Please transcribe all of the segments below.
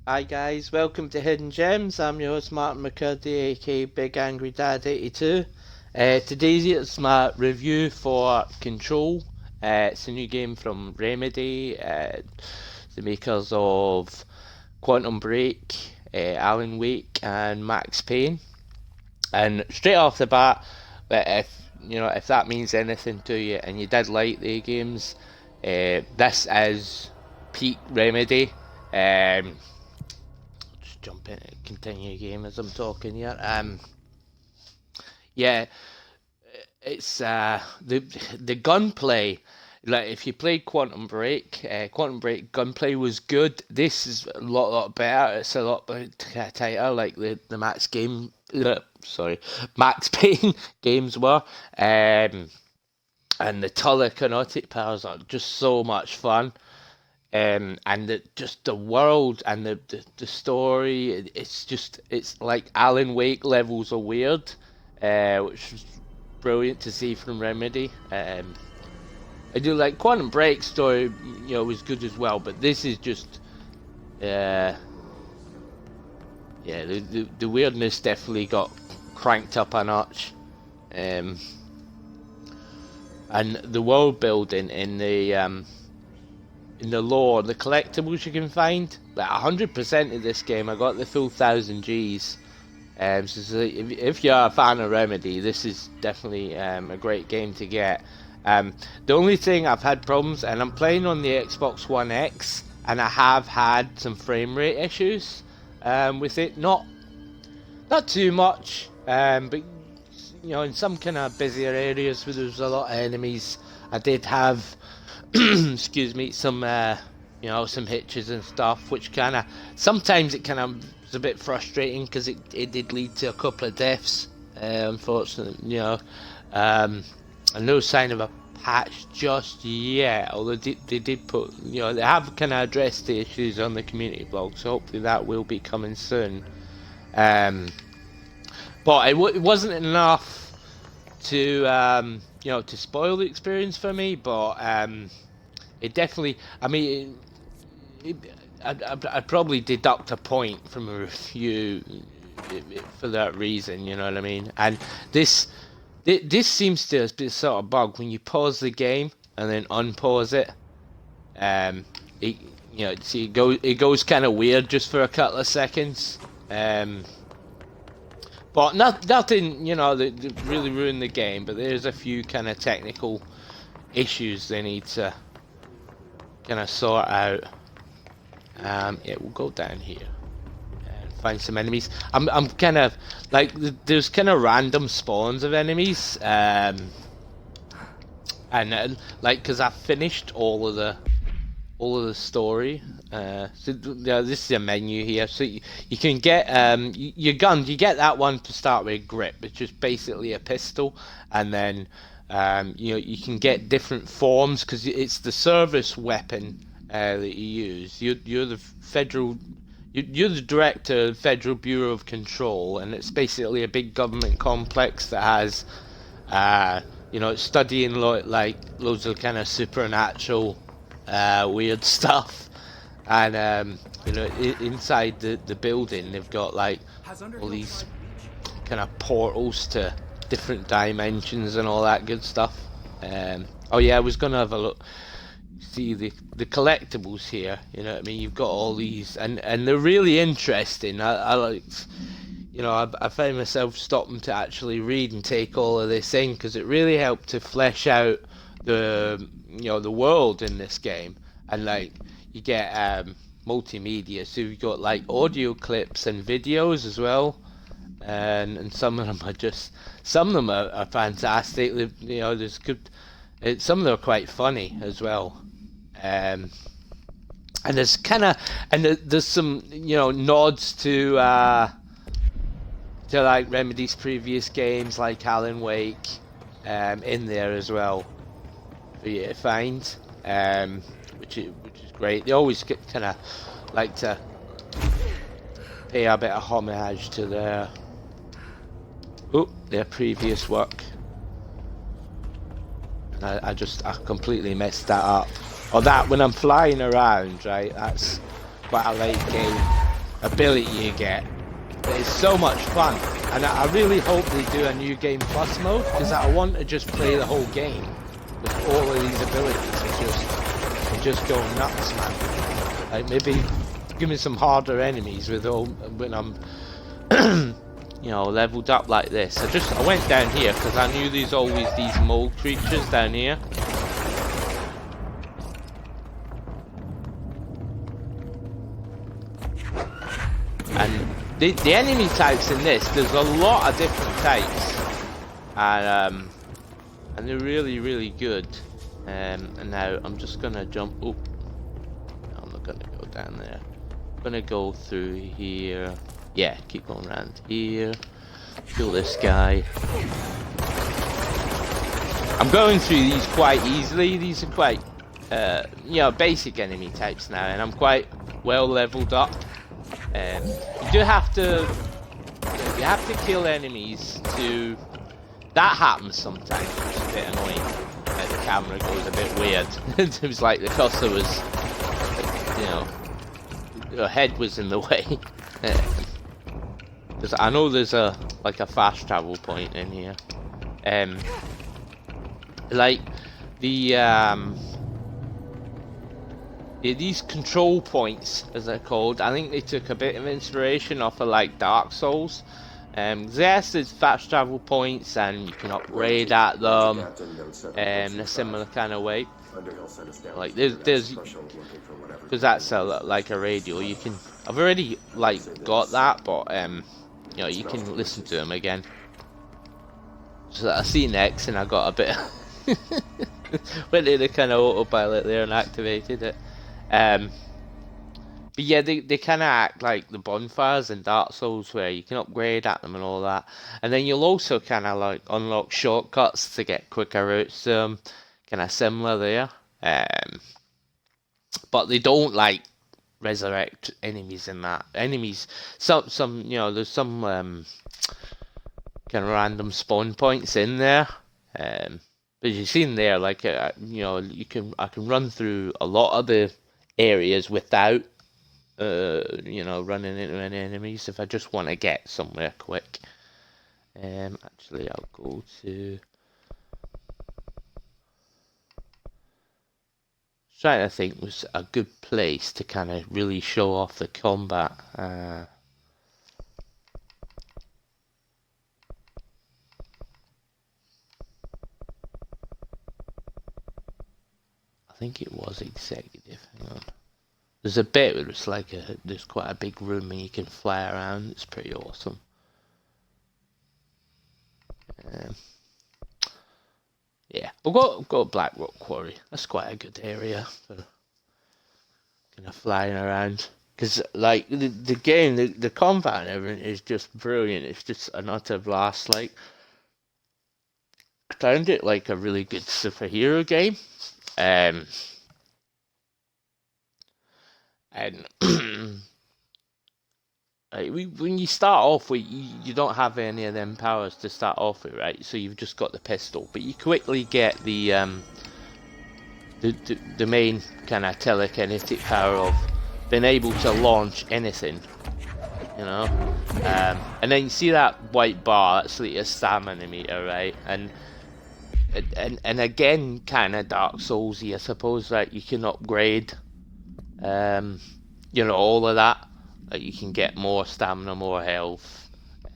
Hi guys, welcome to Hidden Gems. I'm your host Martin McCurdy, aka Big Angry Dad 82. Today's it's my review for Control. It's a new game from Remedy, the makers of Quantum Break, Alan Wake, and Max Payne. And straight off the bat, if that means anything to you, and you did like the games, this is peak Remedy. Just jump in and continue game as I'm talking here. Yeah, it's the gunplay. Like if you played Quantum Break gunplay was good. This is a lot better. It's a lot tighter, like the Max Payne games were. And the telekinetic powers are just so much fun. And just the world and the story, it's like Alan Wake levels of weird, which was brilliant to see from Remedy. I do like Quantum Break story, was good as well, but this is just, yeah, the weirdness definitely got cranked up a notch, and the world building in the lore, the collectibles you can find, like 100% of this game, I got the full 1000 Gs. So if you're a fan of Remedy, this is definitely a great game to get. The only thing I've had problems, and I'm playing on the Xbox One X, and I have had some frame rate issues with it. Not too much, but in some kind of busier areas where there's a lot of enemies, I did have excuse me, some some hitches and stuff, which sometimes it was a bit frustrating because it did lead to a couple of deaths, unfortunately. And no sign of a patch just yet, although they did put, they have kind of addressed the issues on the community blog, so hopefully that will be coming soon. But it wasn't enough to to spoil the experience for me, but it definitely, I mean, I'd probably deduct a point from a review for that reason, you know what I mean? And this seems to be a sort of bug when you pause the game and then unpause it. It goes kind of weird just for a couple of seconds. But nothing, that really ruined the game. But there's a few kind of technical issues they need to kind of sort out. We'll go down here and find some enemies. I'm kind of like there's kind of random spawns of enemies, and like because I finished all of the story. So this is a menu here, so you can get your guns. You get that one to start with, grip, which is basically a pistol, and then you can get different forms because it's the service weapon that you use. You're the you're the director of the Federal Bureau of Control, and it's basically a big government complex that has studying like loads of kind of supernatural weird stuff, and inside the building they've got like all these kind of portals to different dimensions and all that good stuff. Oh yeah, I was gonna have a look, see the collectibles here. You know what I mean? You've got all these, and they're really interesting. I like, I find myself stopping to actually read and take all of this in because it really helped to flesh out the world in this game. And like you get multimedia, so you've got like audio clips and videos as well, and some of them are fantastic. There's good. Some of them are quite funny as well. And there's there's some nods to like Remedy's previous games like Alan Wake in there as well for you to find, which is great. They always kind of like to pay a bit of homage to their previous work. And I completely messed that up. Or that when I'm flying around, right? That's quite a late game. ability you get. But it's so much fun, and I really hope they do a new game plus mode, because I want to just play the whole game with all of these abilities and just go nuts, man. Like maybe give me some harder enemies with all when I'm you know, leveled up like this. I went down here because I knew there's always these mole creatures down here. And the enemy types in this, there's a lot of different types, and they're really good. And now I'm just gonna jump. Oh, no, I'm not gonna go down there. I'm gonna go through here. Yeah, keep going around here. Kill this guy. I'm going through these quite easily. These are quite, you know, basic enemy types now, and I'm quite well leveled up. You do have to, you have to kill enemies to. That happens sometimes, which is a bit annoying. Like the camera goes a bit weird. It was like the cursor was, you know, your head was in the way. Because I know there's a fast travel point in here. Like these control points, as they're called, I think they took a bit of inspiration off of like Dark Souls. Yes, there's fast travel points and you can upgrade at them in a similar kind of way. Like there's because that's like a radio. You can. I've already like got that, but you know, you can listen to them again. So I see next, and I got a bit. Went in the kind of autopilot there and activated it. But yeah, they kind of act like the bonfires in Dark Souls, where you can upgrade at them and all that. And then you'll also kind of like unlock shortcuts to get quicker routes to them. Kind of similar there. But they don't like resurrect enemies in that. Enemies, some you know, there's some kind of random spawn points in there. But you've seen there, like you know, I can run through a lot of the areas without you know, running into any enemies if I just want to get somewhere quick. Actually, I'll go to. Trying to think was a good place to kind of really show off the combat. I think it was executive. Hang on. There's a bit where it's like there's quite a big room and you can fly around. It's pretty awesome. Yeah, we'll go Black Rock Quarry. That's quite a good area for kind of flying around. Because like the game, the combat and everything is just brilliant. It's just an utter blast. Like I found it like a really good superhero game. And like when you start off with, you don't have any of them powers to start off with, right? So you've just got the pistol, but you quickly get the main kind of telekinetic power of being able to launch anything, you know. And then you see that white bar, that's like a stamina meter, right? And again, kind of Dark Soulsy, I suppose. Like you can upgrade, you know, all of that. Like you can get more stamina, more health,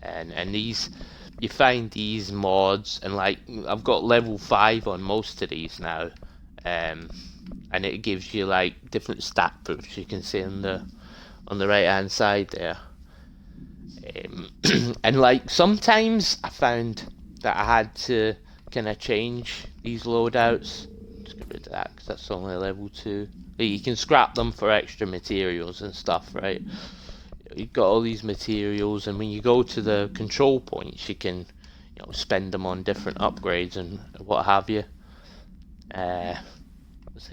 and these, you find these mods, and like I've got level 5 on most of these now, and it gives you like different stat boosts. You can see on the right hand side there, and like sometimes I found that I had to kind of change these loadouts. Just get rid of that because that's only level 2. You can scrap them for extra materials and stuff, right? You've got all these materials, and when you go to the control points, you can, you know, spend them on different upgrades and what have you.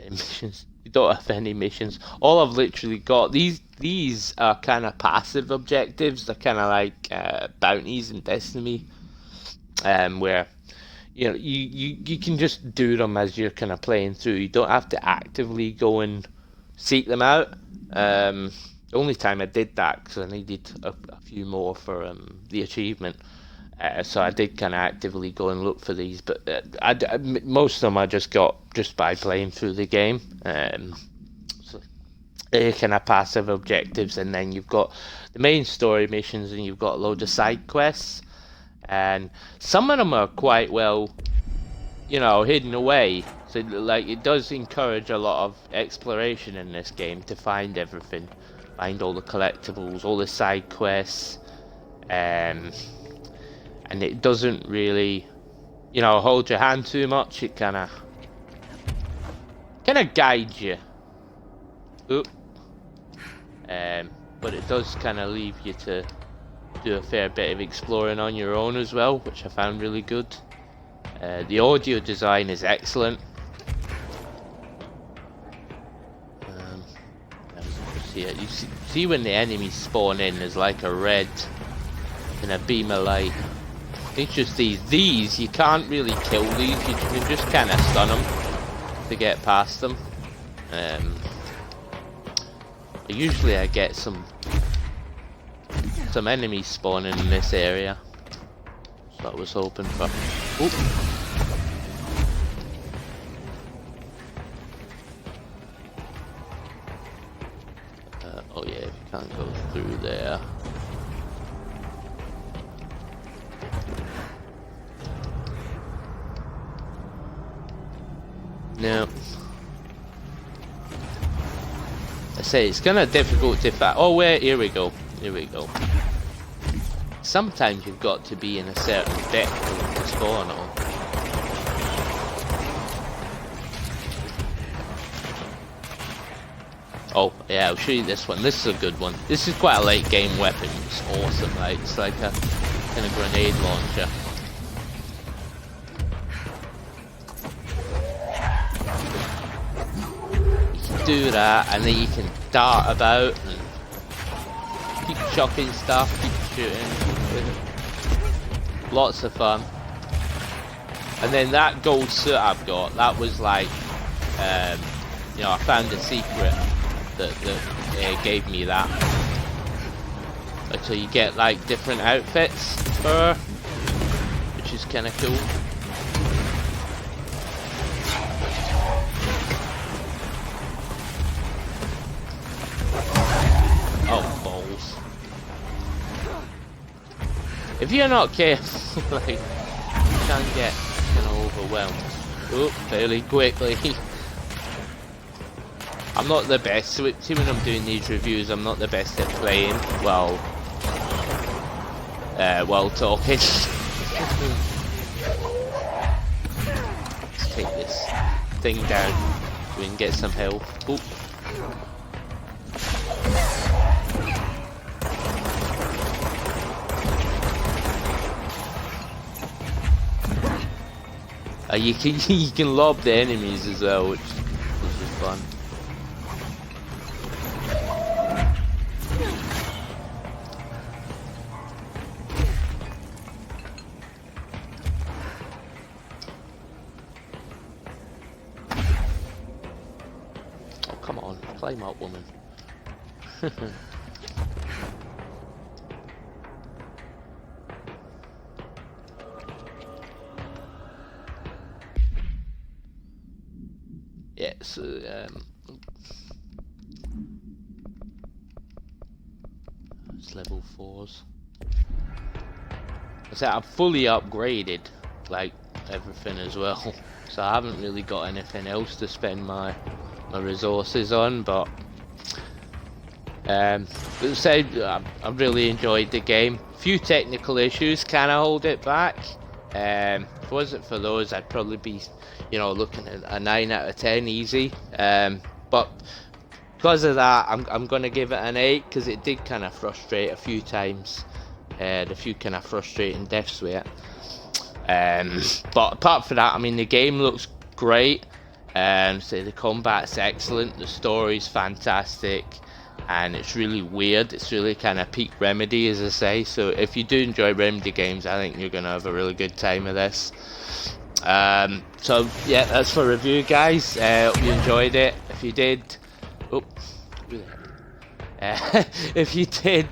Missions. You don't have any missions. All I've literally got, these are kind of passive objectives. They're kind of like bounties in Destiny, where you know you can just do them as you're kind of playing through. You don't have to actively go and seek them out. The only time I did that because I needed a few more for the achievement. So I did kind of actively go and look for these, but most of them I just got just by playing through the game. So they're kind of passive objectives, and then you've got the main story missions, and you've got a load of side quests, and some of them are quite well, hidden away. So like it does encourage a lot of exploration in this game to find everything, find all the collectibles, all the side quests, and it doesn't really, hold your hand too much. It kind of guides you. Oop. But it does kind of leave you to do a fair bit of exploring on your own as well, which I found really good. The audio design is excellent. You see when the enemies spawn in, there's like a red and a beam of light. It's just these you can't really kill these. You can just kind of stun them to get past them. Usually I get some enemies spawning in this area, so I was hoping for. Oop. Oh yeah, you can't go through there. No. I say it's kind of difficult to find. Oh wait, here we go. Here we go. Sometimes you've got to be in a certain depth for them to spawn on. Oh yeah, I'll show you this one. This is a good one. This is quite a late game weapon. It's awesome. Like it's like a kind of grenade launcher. Do that, and then you can dart about and keep chucking stuff, keep shooting. Lots of fun. And then that gold suit I've got, that was like, I found a secret that gave me that. So you get like different outfits for her, which is kind of cool. Oh, balls. If you're not careful, like, you can get kind of overwhelmed. Oh, fairly quickly. I'm not the best. See, when I'm doing these reviews, I'm not the best at playing while talking. Let's take this thing down so we can get some health. Oop. You can lob the enemies as well, which is fun. Oh come on, climb up, woman. Yeah, so it's level 4s. I said I'm fully upgraded, like everything as well. So I haven't really got anything else to spend my resources on, but said I've really enjoyed the game. Few technical issues kind of hold it back. If it wasn't for those, I'd probably be, looking at a 9 out of 10 easy. But because of that, I'm gonna give it an 8 because it did kind of frustrate a few times. A few kind of frustrating deaths with it. But apart from that, I mean, the game looks great. So the combat's excellent, the story's fantastic, and it's really weird. It's really kind of peak Remedy, as I say. So if you do enjoy Remedy games, I think you're gonna have a really good time with this. So yeah, that's for review, guys. Hope you enjoyed it. If you did, If you did,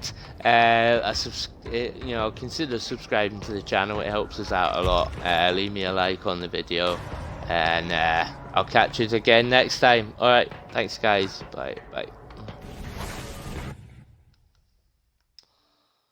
you know, consider subscribing to the channel. It helps us out a lot. Leave me a like on the video, and I'll catch you again next time. All right, thanks guys. Bye.